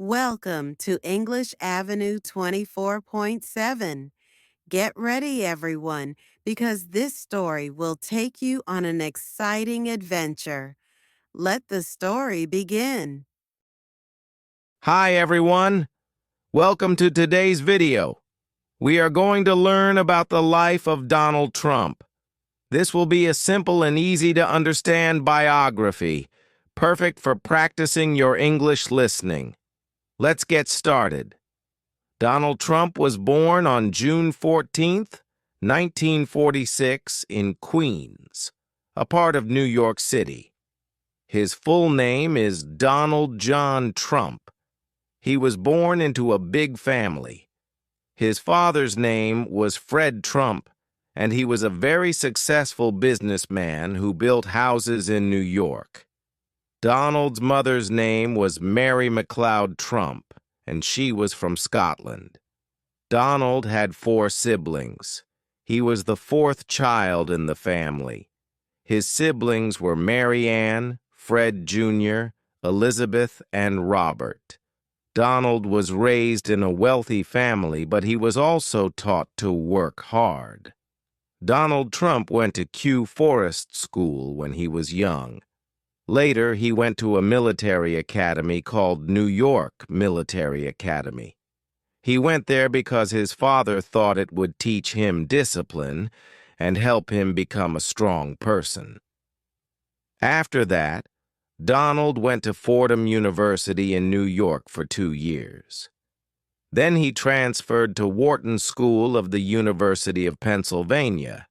Welcome to English Avenue 24.7. Get ready, everyone, because this story will take you on an exciting adventure. Let the story begin. Hi everyone, welcome to today's video. We are going to learn about the life of Donald Trump. This will be a simple and easy to understand biography, perfect for practicing your English listening. Let's get started. Donald Trump was born on June 14th, 1946 in Queens, a part of New York City. His full name is Donald John Trump. He was born into a big family. His father's name was Fred Trump, and he was a very successful businessman who built houses in New York. Donald's mother's name was Mary McLeod Trump, and she was from Scotland. Donald had 4 siblings. He was the 4th child in the family. His siblings were Mary Ann, Fred Jr., Elizabeth, and Robert. Donald was raised in a wealthy family, but he was also taught to work hard. Donald Trump went to Kew Forest School when he was young. Later, he went to a military academy called New York Military Academy. He went there because his father thought it would teach him discipline and help him become a strong person. After that, Donald went to Fordham University in New York for 2 years. Then he transferred to Wharton School of the University of Pennsylvania,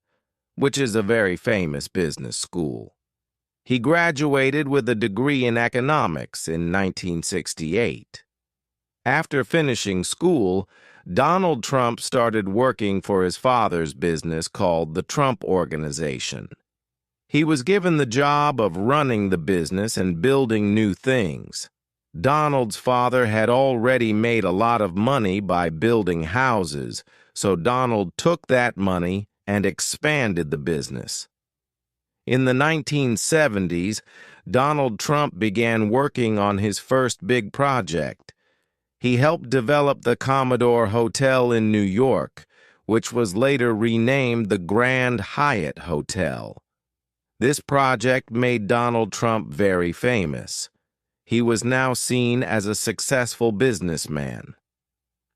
which is a very famous business school. He graduated with a degree in economics in 1968. After finishing school, Donald Trump started working for his father's business called the Trump Organization. He was given the job of running the business and building new things. Donald's father had already made a lot of money by building houses, so Donald took that money and expanded the business. In the 1970s, Donald Trump began working on his first big project. He helped develop the Commodore Hotel in New York, which was later renamed the Grand Hyatt Hotel. This project made Donald Trump very famous. He was now seen as a successful businessman.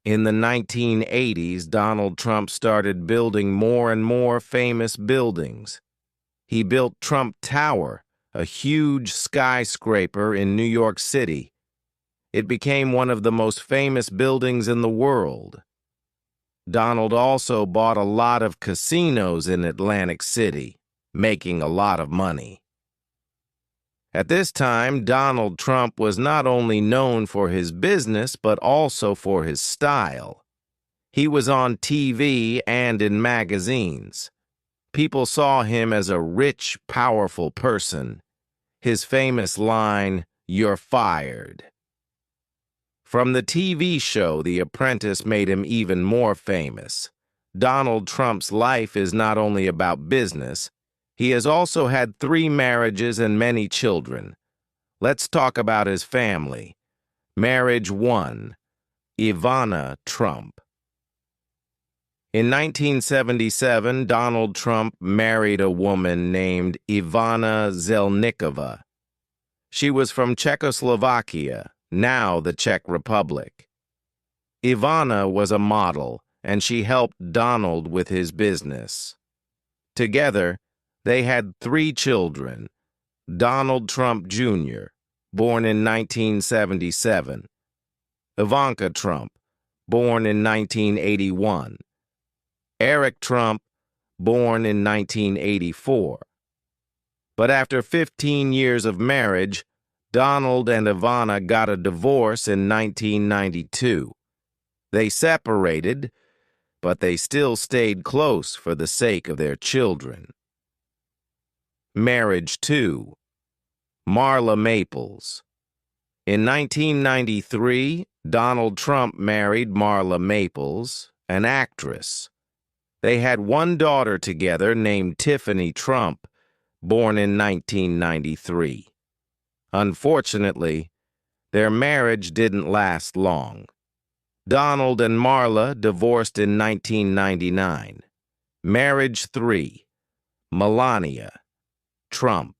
In the 1980s, Donald Trump started building more and more famous buildings. He built Trump Tower, a huge skyscraper in New York City. It became one of the most famous buildings in the world. Donald also bought a lot of casinos in Atlantic City, making a lot of money. At this time, Donald Trump was not only known for his business, but also for his style. He was on TV and in magazines. People saw him as a rich, powerful person. His famous line, "You're fired." From the TV show The Apprentice made him even more famous. Donald Trump's life is not only about business. He has also had 3 marriages and many children. Let's talk about his family. Marriage 1, Ivana Trump. In 1977, Donald Trump married a woman named Ivana Zelníková. She was from Czechoslovakia, now the Czech Republic. Ivana was a model, and she helped Donald with his business. Together, they had 3 children: Donald Trump Jr., born in 1977, Ivanka Trump, born in 1981, Eric Trump, born in 1984. But after 15 years of marriage, Donald and Ivana got a divorce in 1992. They separated, but they still stayed close for the sake of their children. Marriage 2, Marla Maples. In 1993, Donald Trump married Marla Maples, an actress. They had 1 daughter together named Tiffany Trump, born in 1993. Unfortunately, Their marriage didn't last long. Donald and Marla divorced in 1999. Marriage 3. Melania Trump.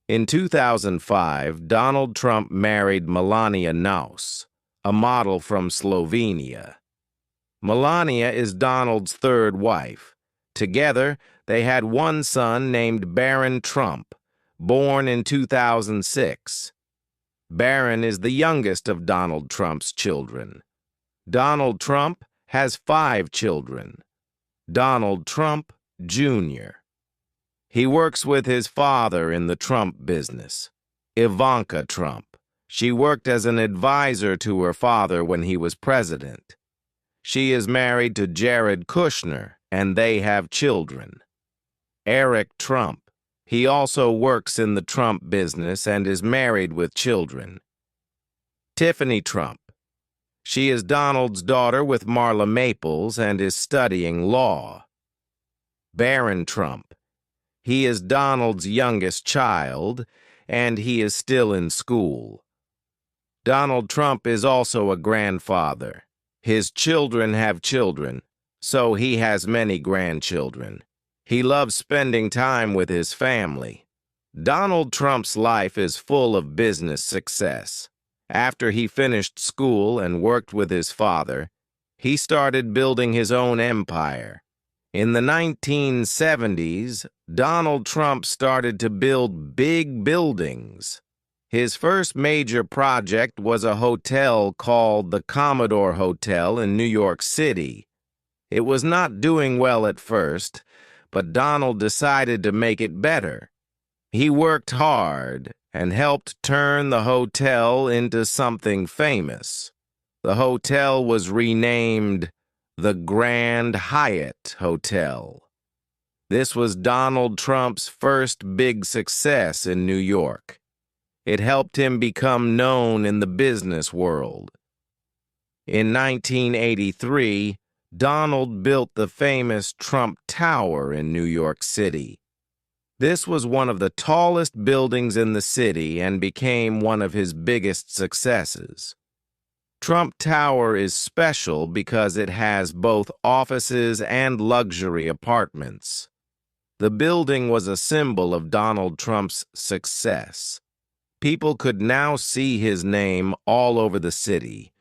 In 2005, Donald Trump married Melania Naus, a model from Slovenia. Melania is Donald's third wife. Together, they had one son named Barron Trump, born in 2006. Barron is the youngest of Donald Trump's children. Donald Trump has 5 children. Donald Trump Jr. He works with his father in the Trump business, Ivanka Trump. She worked as an advisor to her father when he was president. She is married to Jared Kushner, and they have children. Eric Trump. He also works in the Trump business and is married with children. Tiffany Trump. She is Donald's daughter with Marla Maples and is studying law. Barron Trump. He is Donald's youngest child, and he is still in school. Donald Trump is also a grandfather. His children have children, so he has many grandchildren. He loves spending time with his family. Donald Trump's life is full of business success. After he finished school and worked with his father, he started building his own empire. In the 1970s, Donald Trump started to build big buildings. His first major project was a hotel called the Commodore Hotel in New York City. It was not doing well at first, but Donald decided to make it better. He worked hard and helped turn the hotel into something famous. The hotel was renamed the Grand Hyatt Hotel. This was Donald Trump's first big success in New York. It helped him become known in the business world. In 1983, Donald built the famous Trump Tower in New York City. This was one of the tallest buildings in the city and became one of his biggest successes. Trump Tower is special because it has both offices and luxury apartments. The building was a symbol of Donald Trump's success. People could now see his name all over the city.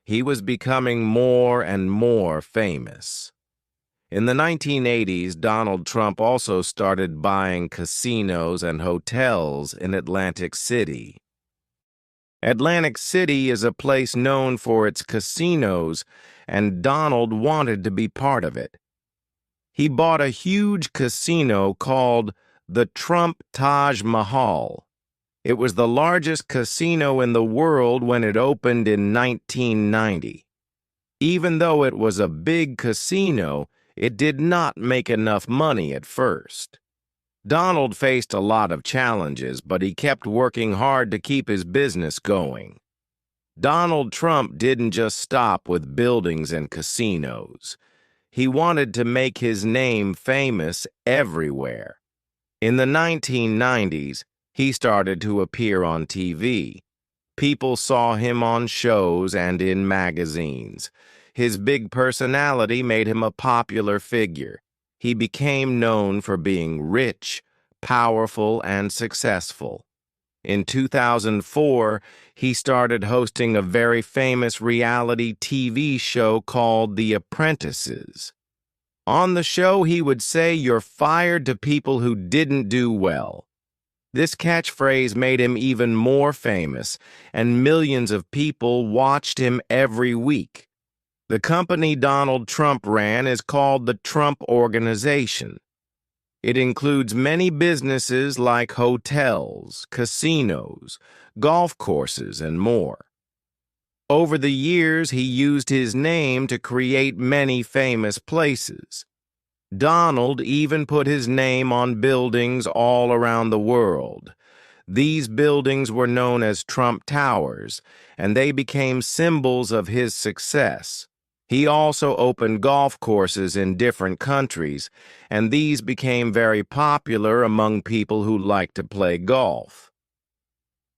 He was becoming more and more famous. In the 1980s, Donald Trump also started buying casinos and hotels in Atlantic City. Atlantic City is a place known for its casinos, and Donald wanted to be part of it. He bought a huge casino called the Trump Taj Mahal. It was the largest casino in the world when it opened in 1990. Even though it was a big casino, it did not make enough money at first. Donald faced a lot of challenges, but he kept working hard to keep his business going. Donald Trump didn't just stop with buildings and casinos. He wanted to make his name famous everywhere. In the 1990s, he started to appear on TV. People saw him on shows and in magazines. His big personality made him a popular figure. He became known for being rich, powerful, and successful. In 2004, he started hosting a very famous reality TV show called The Apprentices. On the show, he would say, "You're fired," to people who didn't do well. This catchphrase made him even more famous, and millions of people watched him every week. The company Donald Trump ran is called the Trump Organization. It includes many businesses like hotels, casinos, golf courses, and more. Over the years, he used his name to create many famous places. Donald even put his name on buildings all around the world. These buildings were known as Trump Towers, and they became symbols of his success. He also opened golf courses in different countries, and these became very popular among people who like to play golf.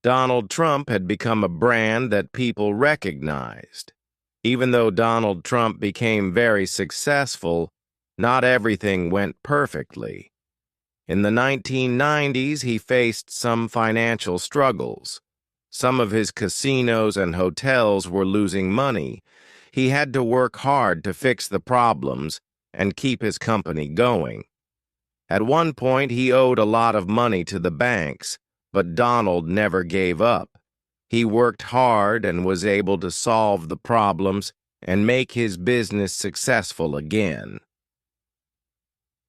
Donald Trump had become a brand that people recognized. Even though Donald Trump became very successful, not everything went perfectly. In the 1990s, he faced some financial struggles. Some of his casinos and hotels were losing money. He had to work hard to fix the problems and keep his company going. At one point, he owed a lot of money to the banks, but Donald never gave up. He worked hard and was able to solve the problems and make his business successful again.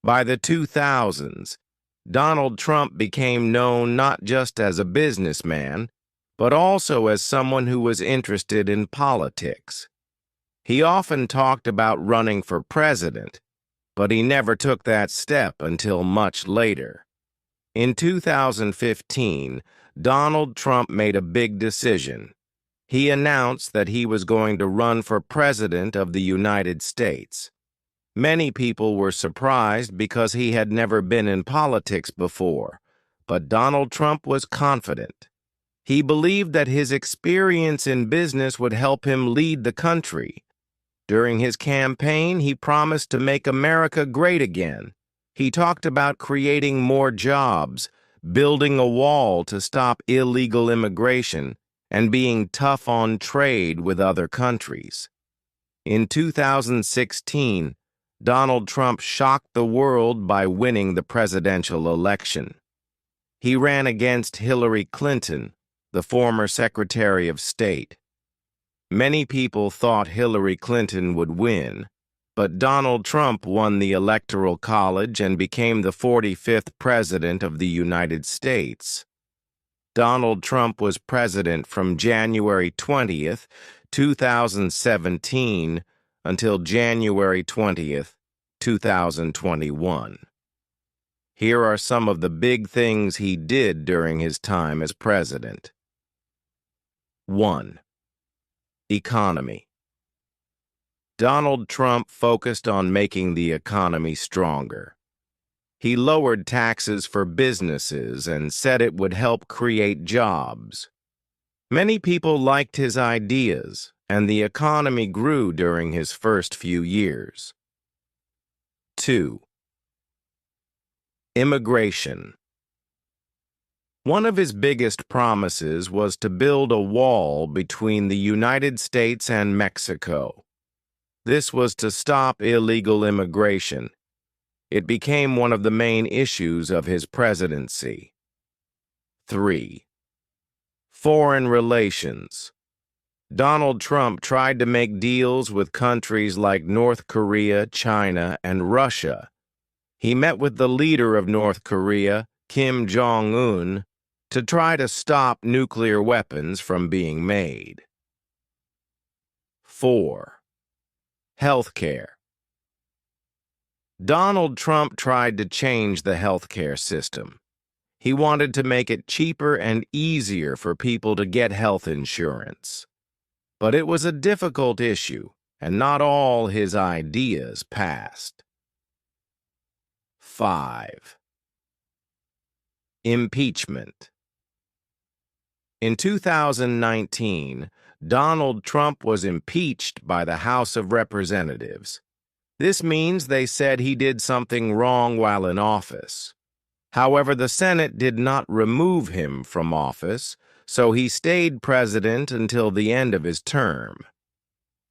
By the 2000s, Donald Trump became known not just as a businessman, but also as someone who was interested in politics. He often talked about running for president, but he never took that step until much later. In 2015, Donald Trump made a big decision. He announced that he was going to run for president of the United States. Many people were surprised because he had never been in politics before, but Donald Trump was confident. He believed that his experience in business would help him lead the country. During his campaign, he promised to make America great again. He talked about creating more jobs, building a wall to stop illegal immigration, and being tough on trade with other countries. In 2016, Donald Trump shocked the world by winning the presidential election. He ran against Hillary Clinton, the former Secretary of State. Many people thought Hillary Clinton would win, but Donald Trump won the Electoral College and became the 45th President of the United States. Donald Trump was president from January 20th, 2017 until January 20th, 2021. Here are some of the big things he did during his time as president. 1. Economy. Donald Trump focused on making the economy stronger. He lowered taxes for businesses and said it would help create jobs. Many people liked his ideas, and the economy grew during his first few years. 2. Immigration. One of his biggest promises was to build a wall between the United States and Mexico. This was to stop illegal immigration. It became one of the main issues of his presidency. 3. Foreign relations. Donald Trump tried to make deals with countries like North Korea, China, and Russia. He met with the leader of North Korea, Kim Jong-un, to try to stop nuclear weapons from being made. 4. Healthcare. Donald Trump tried to change the healthcare system. He wanted to make it cheaper and easier for people to get health insurance. But it was a difficult issue, and not all his ideas passed. 5. Impeachment. In 2019, Donald Trump was impeached by the House of Representatives. This means they said he did something wrong while in office. However, the Senate did not remove him from office, so he stayed president until the end of his term.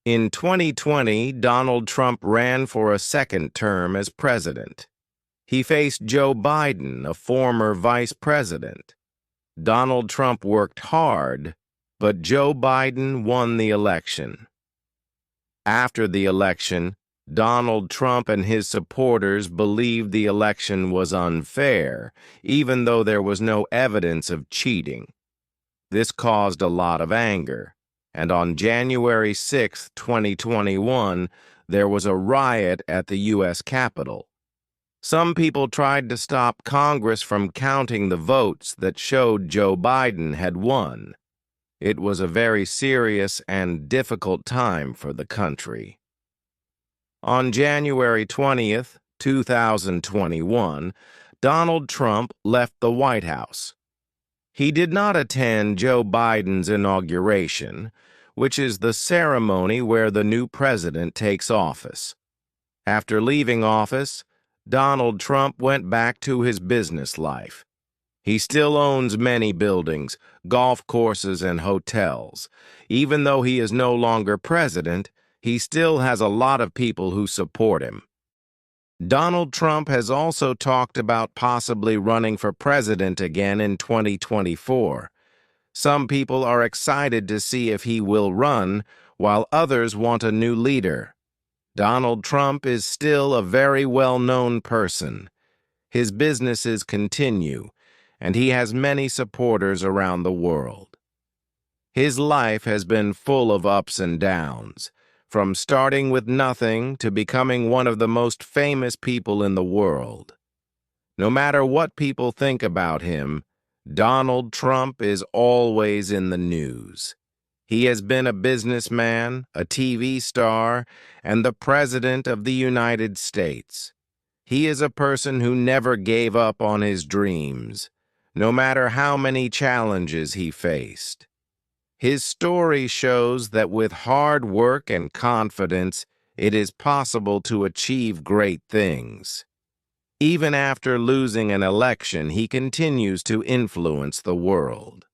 In 2020, Donald Trump ran for a second term as president. He faced Joe Biden, a former vice president. Donald Trump worked hard, but Joe Biden won the election. After the election, Donald Trump and his supporters believed the election was unfair, even though there was no evidence of cheating. This caused a lot of anger, and on January 6, 2021, there was a riot at the U.S. Capitol. Some people tried to stop Congress from counting the votes that showed Joe Biden had won. It was a very serious and difficult time for the country. On January 20th, 2021, Donald Trump left the White House. He did not attend Joe Biden's inauguration, which is the ceremony where the new president takes office. After leaving office, Donald Trump went back to his business life. He still owns many buildings, golf courses, and hotels. Even though he is no longer president, he still has a lot of people who support him. Donald Trump has also talked about possibly running for president again in 2024. Some people are excited to see if he will run, while others want a new leader. Donald Trump is still a very well-known person. His businesses continue, and he has many supporters around the world. His life has been full of ups and downs, from starting with nothing to becoming one of the most famous people in the world. No matter what people think about him, Donald Trump is always in the news. He has been a businessman, a TV star, and the President of the United States. He is a person who never gave up on his dreams, no matter how many challenges he faced. His story shows that with hard work and confidence, it is possible to achieve great things. Even after losing an election, he continues to influence the world.